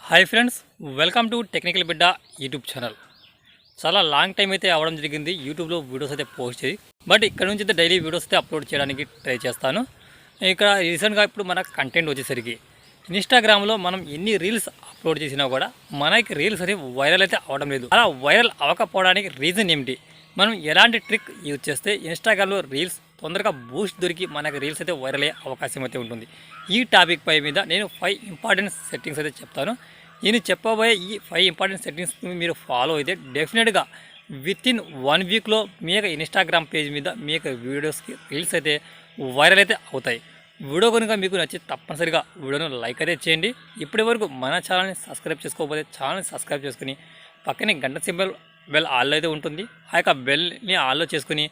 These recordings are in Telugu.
Hi friends, welcome to technical బిడ్డ యూట్యూబ్ ఛానల్. చాలా లాంగ్ టైం అయితే అవ్వడం జరిగింది యూట్యూబ్లో వీడియోస్ అయితే పోస్ట్ చేయి. బట్ ఇక్కడ నుంచి అయితే డైలీ వీడియోస్ అయితే అప్లోడ్ చేయడానికి ట్రై చేస్తాను. ఇక్కడ రీసెంట్గా ఇప్పుడు మన కంటెంట్ వచ్చేసరికి ఇన్స్టాగ్రామ్లో మనం ఎన్ని రీల్స్ అప్లోడ్ చేసినా కూడా మనకి రీల్స్ అనేవి వైరల్ అయితే అవ్వడం లేదు. అలా వైరల్ అవ్వకపోవడానికి రీజన్ ఏమిటి, మనం ఎలాంటి ట్రిక్ యూజ్ చేస్తే ఇన్స్టాగ్రామ్లో రీల్స్ తొందరగా బూస్ట్ దొరికి మనకి రీల్స్ అయితే వైరల్ అయ్యే అవకాశం అయితే ఉంటుంది. ఈ టాపిక్ పై మీద నేను 5 ఇంపార్టెంట్ సెట్టింగ్స్ అయితే చెప్తాను. నేను చెప్పబోయే ఈ 5 ఇంపార్టెంట్ సెట్టింగ్స్ మీరు ఫాలో అయితే డెఫినెట్గా వితిన్ 1 వీక్లో మీ యొక్క ఇన్స్టాగ్రామ్ పేజ్ మీద మీ యొక్క వీడియోస్కి రీల్స్ అయితే వైరల్ అయితే అవుతాయి. వీడియో కనుక మీకు నచ్చి తప్పనిసరిగా వీడియోను లైక్ అయితే చేయండి. ఇప్పటి వరకు మన ఛానల్ని సబ్స్క్రైబ్ చేసుకోకపోతే ఛానల్ని సబ్స్క్రైబ్ చేసుకుని పక్కనే గంట సింబల్ బెల్ ఆల్లో అయితే ఉంటుంది. ఆ యొక్క బెల్ని ఆల్లో చేసుకుని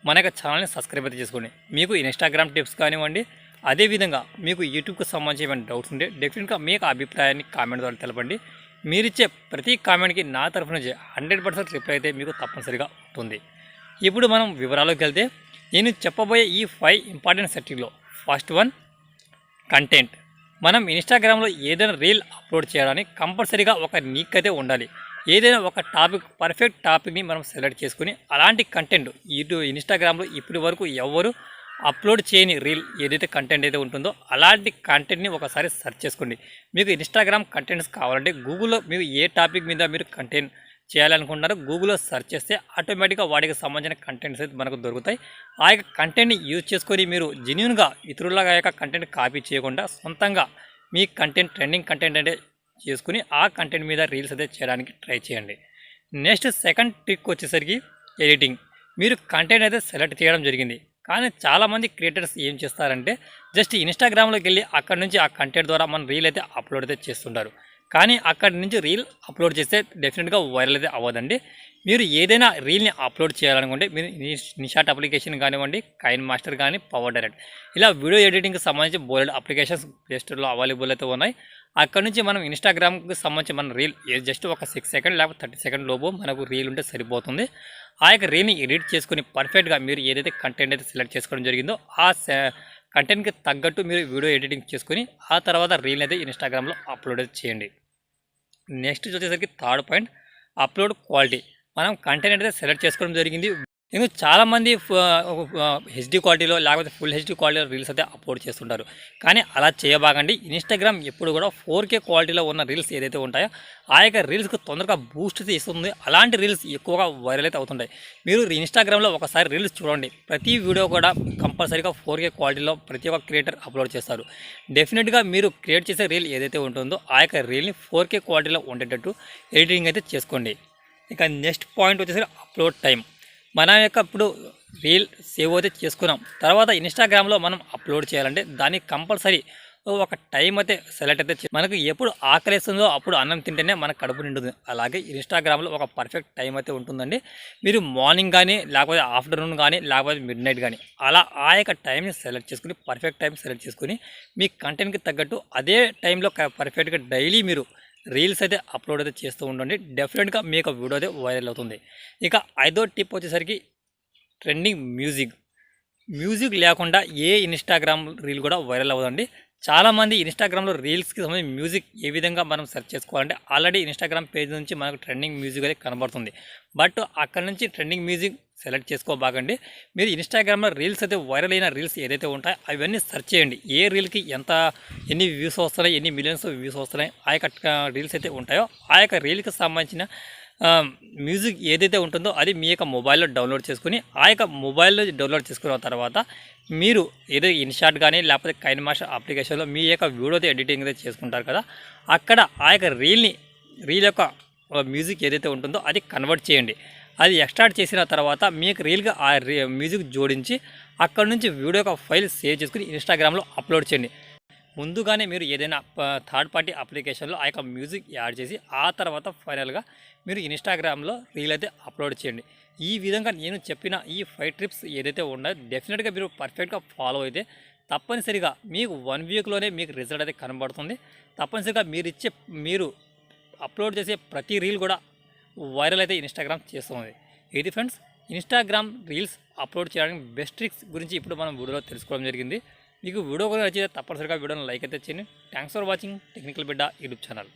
మన యొక్క ఛానల్ని సబ్స్క్రైబ్ అయితే చేసుకోండి. మీకు ఇన్స్టాగ్రామ్ టిప్స్ కానివ్వండి, అదేవిధంగా మీకు యూట్యూబ్కి సంబంధించి ఏమైనా డౌట్స్ ఉంటే డెఫినెట్గా మీ యొక్క అభిప్రాయాన్ని కామెంట్ ద్వారా తెలపండి. మీరిచ్చే ప్రతి కామెంట్కి నా తరఫు నుంచి 100% రిప్లై అయితే మీకు తప్పనిసరిగా ఉంటుంది. ఇప్పుడు మనం వివరాల్లోకి వెళ్తే నేను చెప్పబోయే ఈ 5 ఇంపార్టెంట్ సెట్టింగ్లో ఫస్ట్ వన్, కంటెంట్. మనం ఇన్స్టాగ్రామ్లో ఏదైనా రీల్ అప్లోడ్ చేయడానికి కంపల్సరీగా ఒక నీక్ అయితే ఉండాలి. ఏదైనా ఒక టాపిక్, పర్ఫెక్ట్ టాపిక్ని మనం సెలెక్ట్ చేసుకుని అలాంటి కంటెంట్ ఇటు ఇన్స్టాగ్రామ్లో ఇప్పటి వరకు ఎవరు అప్లోడ్ చేయని రీల్ ఏదైతే కంటెంట్ అయితే ఉంటుందో అలాంటి కంటెంట్ని ఒకసారి సెర్చ్ చేసుకోండి. మీకు ఇన్స్టాగ్రామ్ కంటెంట్స్ కావాలంటే గూగుల్లో మీరు ఏ టాపిక్ మీద మీరు కంటెంట్ చేయాలనుకుంటున్నారో గూగుల్లో సెర్చ్ చేస్తే ఆటోమేటిక్గా వాటికి సంబంధించిన కంటెంట్స్ అయితే మనకు దొరుకుతాయి. ఆ యొక్క కంటెంట్ని యూజ్ చేసుకొని మీరు జెన్యూన్గా ఇతరుల యొక్క కంటెంట్ కాపీ చేయకుండా సొంతంగా మీ కంటెంట్, ట్రెండింగ్ కంటెంట్ అంటే చేసుకుని ఆ కంటెంట్ మీద రీల్స్ అయితే చేయడానికి ట్రై చేయండి. నెక్స్ట్ సెకండ్ ట్రిక్ వచ్చేసరికి ఎడిటింగ్. మీరు కంటెంట్ అయితే సెలెక్ట్ చేయడం జరిగింది, కానీ చాలామంది క్రియేటర్స్ ఏం చేస్తారంటే జస్ట్ ఇన్స్టాగ్రామ్లోకి వెళ్ళి అక్కడ నుంచి ఆ కంటెంట్ ద్వారా మన రీల్ అయితే అప్లోడ్ అయితే చేస్తుంటారు. కానీ అక్కడి నుంచి రీల్ అప్లోడ్ చేస్తే డెఫినెట్గా వైరల్ అయితే అవ్వదండి. మీరు ఏదైనా రీల్ని అప్లోడ్ చేయాలనుకుంటే మీరు ఇన్షాట్ అప్లికేషన్ కానివ్వండి, కైన్ మాస్టర్ కానీ, పవర్ డైరెక్ట్, ఇలా వీడియో ఎడిటింగ్కి సంబంధించి బోలెడ్ అప్లికేషన్స్ ప్లే స్టోర్లో అవైలబుల్ అయితే ఉన్నాయి. అక్కడ నుంచి మనం ఇన్స్టాగ్రామ్కి సంబంధించి మన రీల్ జస్ట్ ఒక 6 సెకండ్ లేకపోతే 30 సెకండ్ లోపు మనకు రీల్ ఉంటే సరిపోతుంది. ఆ యొక్క రీల్ని ఎడిట్ చేసుకుని పర్ఫెక్ట్గా మీరు ఏదైతే కంటెంట్ అయితే సెలెక్ట్ చేసుకోవడం జరిగిందో ఆ కంటెంట్కి తగ్గట్టు మీరు వీడియో ఎడిటింగ్ చేసుకుని ఆ తర్వాత రీల్ అయితే ఇన్స్టాగ్రామ్లో అప్లోడ్ చేయండి. నెక్స్ట్ వచ్చేసరికి థర్డ్ పాయింట్, అప్లోడ్ క్వాలిటీ. మనం కంటెంట్ అయితే సెలెక్ట్ చేసుకోవడం జరిగింది. ఎందుకు చాలామంది హెచ్డి క్వాలిటీలో లేకపోతే ఫుల్ హెచ్డి క్వాలిటీలో రీల్స్ అయితే అప్లోడ్ చేస్తుంటారు. కానీ అలా చేయబాకండి. ఇన్స్టాగ్రామ్ ఎప్పుడు కూడా 4K క్వాలిటీలో ఉన్న రీల్స్ ఏదైతే ఉంటాయో ఆ యొక్క రీల్స్కి తొందరగా బూస్ట్ అయితే ఇస్తుంది. అలాంటి రీల్స్ ఎక్కువగా వైరల్ అయితే అవుతుంటాయి. మీరు ఇన్స్టాగ్రామ్లో ఒకసారి రీల్స్ చూడండి, ప్రతి వీడియో కూడా కంపల్సరీగా 4K క్వాలిటీలో ప్రతి ఒక్క క్రియేటర్ అప్లోడ్ చేస్తారు. డెఫినెట్గా మీరు క్రియేట్ చేసే రీల్ ఏదైతే ఉంటుందో ఆ యొక్క రీల్ని 4K క్వాలిటీలో ఉండేటట్టు ఎడిటింగ్ అయితే చేసుకోండి. ఇక నెక్స్ట్ పాయింట్ వచ్చేసరికి అప్లోడ్ టైం. మన యొక్క ఇప్పుడు రీల్ సేవ్ అయితే చేసుకున్నాం, తర్వాత ఇన్స్టాగ్రామ్లో మనం అప్లోడ్ చేయాలంటే దానికి కంపల్సరీ ఒక టైం అయితే సెలెక్ట్ అయితే మనకు ఎప్పుడు ఆకలిస్తుందో అప్పుడు అన్నం తింటేనే మనకు కడుపు నిండుతుంది. అలాగే ఇన్స్టాగ్రామ్లో ఒక పర్ఫెక్ట్ టైం అయితే ఉంటుందండి. మీరు మార్నింగ్ కానీ లేకపోతే ఆఫ్టర్నూన్ కానీ లేకపోతే మిడ్ నైట్ కానీ అలా ఆ యొక్క టైంని సెలెక్ట్ చేసుకుని పర్ఫెక్ట్ టైం సెలెక్ట్ చేసుకుని మీ కంటెంట్కి తగ్గట్టు అదే టైంలో పర్ఫెక్ట్గా డైలీ మీరు రీల్స్ అయితే అప్లోడ్ అయితే చేస్తూ ఉండండి. డెఫినెట్గా మీకు వీడియో అయితే వైరల్ అవుతుంది. ఇక ఐదో టిప్ వచ్చేసరికి ట్రెండింగ్ మ్యూజిక్ లేకుండా ఏ ఇన్స్టాగ్రామ్ రీల్ కూడా వైరల్ అవ్వదండి. చాలామంది ఇన్స్టాగ్రామ్లో రీల్స్కి సంబంధించి మ్యూజిక్ ఏ విధంగా మనం సెర్చ్ చేసుకోవాలంటే ఆల్రెడీ ఇన్స్టాగ్రామ్ పేజ్ నుంచి మనకు ట్రెండింగ్ మ్యూజిక్ అయితే కనబడుతుంది. బట్ అక్కడ నుంచి ట్రెండింగ్ మ్యూజిక్ సెలెక్ట్ చేసుకోబాకండి. మీరు ఇన్స్టాగ్రామ్లో రీల్స్ అయితే వైరల్ అయిన రీల్స్ ఏదైతే ఉంటాయో అవన్నీ సెర్చ్ చేయండి. ఏ రీల్కి ఎన్ని వ్యూస్ వస్తున్నాయి, ఎన్ని మిలియన్స్ వ్యూస్ వస్తున్నాయి ఆ యొక్క రీల్స్ అయితే ఉంటాయో ఆ యొక్క రీల్కి సంబంధించిన మ్యూజిక్ ఏదైతే ఉంటుందో అది మీ యొక్క మొబైల్లో డౌన్లోడ్ చేసుకుని ఆ యొక్క మొబైల్లో డౌన్లోడ్ చేసుకున్న తర్వాత మీరు ఏదో ఇన్షాట్ కానీ లేకపోతే కైన్ మాస్టర్ అప్లికేషన్లో మీ యొక్క వీడియోతో ఎడిటింగ్ అయితే చేసుకుంటారు కదా, అక్కడ ఆ యొక్క రీల్ యొక్క మ్యూజిక్ ఏదైతే ఉంటుందో అది కన్వర్ట్ చేయండి. అది ఎక్స్ట్రాక్ట్ చేసిన తర్వాత మీకు రీల్గా ఆ మ్యూజిక్ జోడించి అక్కడ నుంచి వీడియో యొక్క ఫైల్ సేవ్ చేసుకుని ఇన్స్టాగ్రామ్లో అప్లోడ్ చేయండి. ముందుగానే మీరు ఏదైనా థర్డ్ పార్టీ అప్లికేషన్లో ఆ యొక్క మ్యూజిక్ యాడ్ చేసి ఆ తర్వాత ఫైనల్గా మీరు ఇన్స్టాగ్రామ్లో రీల్ అయితే అప్లోడ్ చేయండి. ఈ విధంగా నేను చెప్పిన ఈ 5 ట్రిప్స్ ఏదైతే ఉన్నాయో డెఫినెట్గా మీరు పర్ఫెక్ట్గా ఫాలో అయితే తప్పనిసరిగా మీకు 1 వీక్లోనే మీకు రిజల్ట్ అయితే కనబడుతుంది. తప్పనిసరిగా మీరు అప్లోడ్ చేసే ప్రతి రీల్ కూడా వైరల్ అయితే ఇన్స్టాగ్రామ్ చేస్తుంది. ఇది ఫ్రెండ్స్, ఇన్స్టాగ్రామ్ రీల్స్ అప్లోడ్ చేయడానికి బెస్ట్ ట్రిక్స్ గురించి ఇప్పుడు మనం వీడియోలో తెలుసుకోవడం జరిగింది. మీకు వీడియో కూడా నచ్చితే తప్పనిసరిగా వీడియోని లైక్ అయితే చేయండి. థ్యాంక్స్ ఫర్ వాచింగ్ టెక్నికల్ బిడ్డ యూట్యూబ్ ఛానల్.